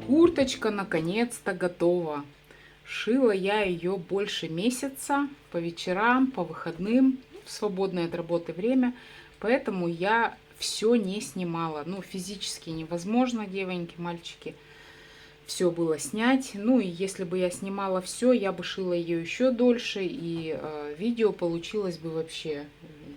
Курточка наконец-то готова. Шила я ее больше месяца по вечерам, по выходным, в свободное от работы время. Поэтому я все не снимала. Ну, физически невозможно, девоньки, мальчики, все было снять. Ну, и если бы я снимала все, я бы шила ее еще дольше. И видео получилось бы вообще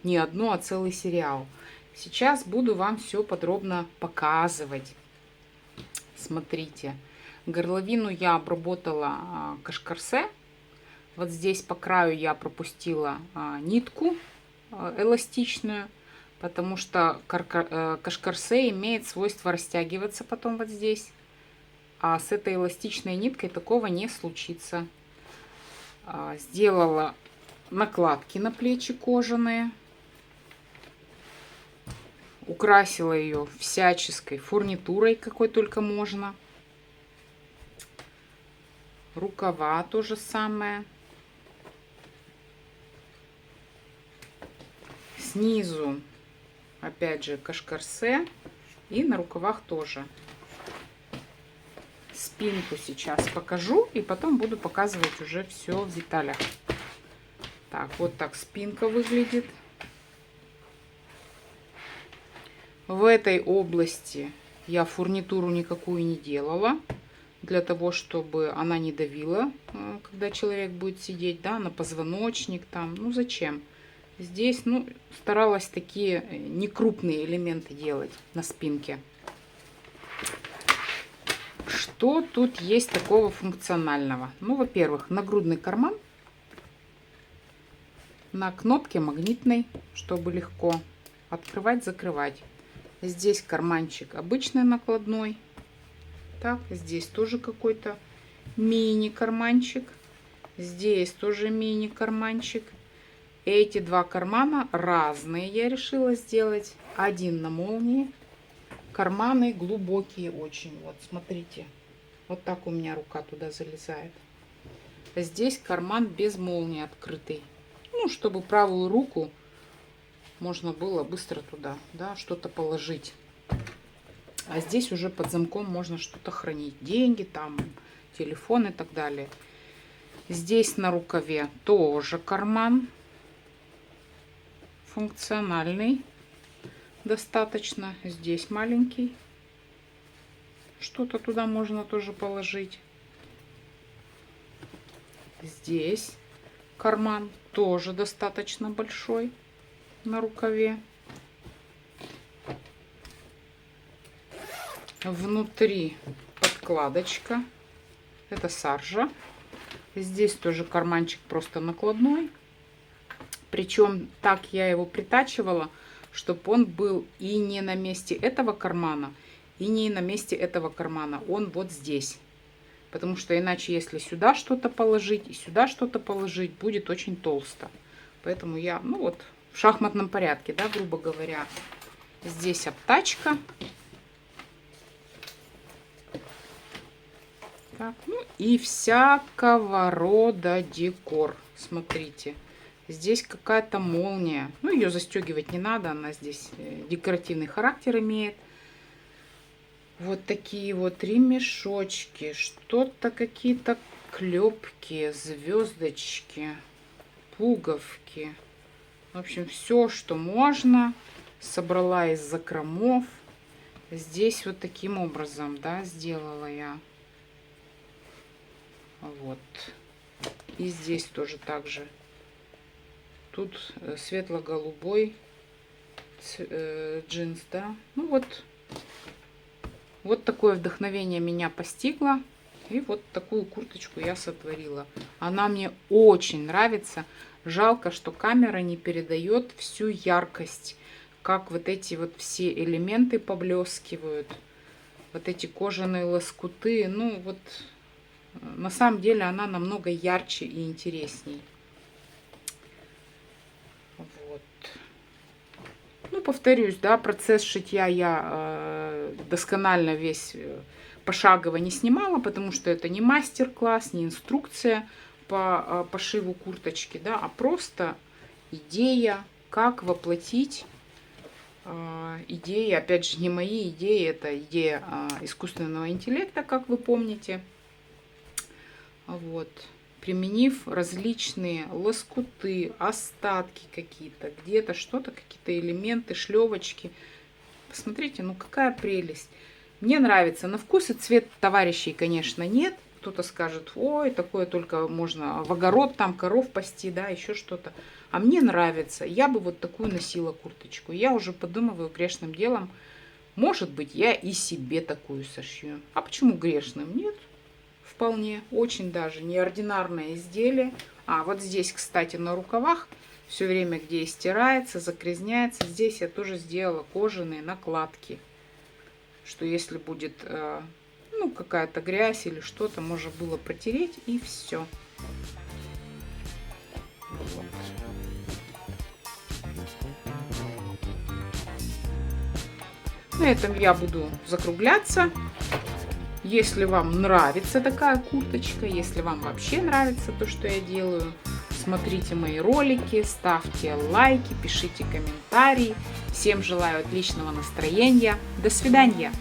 не одно, а целый сериал. Сейчас буду вам все подробно показывать. Смотрите, горловину я обработала кашкарсе. Вот здесь по краю я пропустила нитку эластичную, потому что кашкарсе имеет свойство растягиваться потом вот здесь. А с этой эластичной ниткой такого не случится. Сделала накладки на плечи кожаные. Украсила ее всяческой фурнитурой, какой только можно. Рукава то же самое. Снизу, опять же, кашкарсе. И на рукавах тоже. Спинку сейчас покажу. И потом буду показывать уже все в деталях. Так, вот так спинка выглядит. В этой области я фурнитуру никакую не делала, для того, чтобы она не давила, когда человек будет сидеть, да, на позвоночник там. Ну зачем? Здесь, ну, старалась такие некрупные элементы делать на спинке. Что тут есть такого функционального? Ну, во-первых, нагрудный карман на кнопке магнитной, чтобы легко открывать, закрывать. Здесь карманчик обычный накладной. Так, здесь тоже какой-то мини-карманчик. Здесь тоже мини-карманчик. Эти два кармана разные я решила сделать. Один на молнии. Карманы глубокие очень. Вот, смотрите. Вот так у меня рука туда залезает. Здесь карман без молнии открытый. Ну, чтобы правую руку можно было быстро туда, да, что-то положить. А здесь уже под замком можно что-то хранить. Деньги, там, телефон и так далее. Здесь на рукаве тоже карман. Функциональный. Достаточно. Здесь маленький. Что-то туда можно тоже положить. Здесь карман тоже достаточно большой на рукаве. Внутри подкладочка. Это саржа. Здесь тоже карманчик просто накладной. Причем так я его притачивала, чтобы он был и не на месте этого кармана, и не на месте этого кармана. Он вот здесь. Потому что иначе, если сюда что-то положить и сюда что-то положить, будет очень толсто. Поэтому я, ну вот, в шахматном порядке, да, грубо говоря. Здесь обтачка. Так, ну и всякого рода декор. Смотрите, здесь какая-то молния. Ну, ее застегивать не надо, она здесь декоративный характер имеет. Вот такие вот ремешочки, что-то какие-то клепки, звездочки, пуговки. В общем, все, что можно, собрала из закромов. Здесь вот таким образом, да, сделала я. Вот. И здесь тоже так же. Тут светло-голубой джинс, да. Ну вот. Вот такое вдохновение меня постигло. И вот такую курточку я сотворила. Она мне очень нравится. Жалко, что камера не передает всю яркость. Как вот эти вот все элементы поблескивают. Вот эти кожаные лоскуты. Ну вот, на самом деле она намного ярче и интересней. Вот. Ну, повторюсь, да, процесс шитья я досконально весь пошагово не снимала, потому что это не мастер-класс, не инструкция по пошиву курточки, да, а просто идея, как воплотить идеи, опять же, не мои идеи, это идея искусственного интеллекта, как вы помните. Вот. Применив различные лоскуты, остатки какие-то, где-то что-то, какие-то элементы, шлевочки. Посмотрите, ну какая прелесть. Мне нравится. На вкус и цвет товарищей, конечно, нет. Кто-то скажет, ой, такое только можно в огород, там коров пасти, да, еще что-то. А мне нравится. Я бы вот такую носила курточку. Я уже подумываю грешным делом. Может быть, я и себе такую сошью. А почему грешным? Нет. Вполне, очень даже неординарное изделие. А вот здесь, кстати, на рукавах все время, где и стирается, загрязняется, здесь я тоже сделала кожаные накладки, что если будет ну, какая-то грязь или что-то, можно было протереть, и все. Вот. На этом я буду закругляться. Если вам нравится такая курточка, если вам вообще нравится то, что я делаю, смотрите мои ролики, ставьте лайки, пишите комментарии. Всем желаю отличного настроения. До свидания!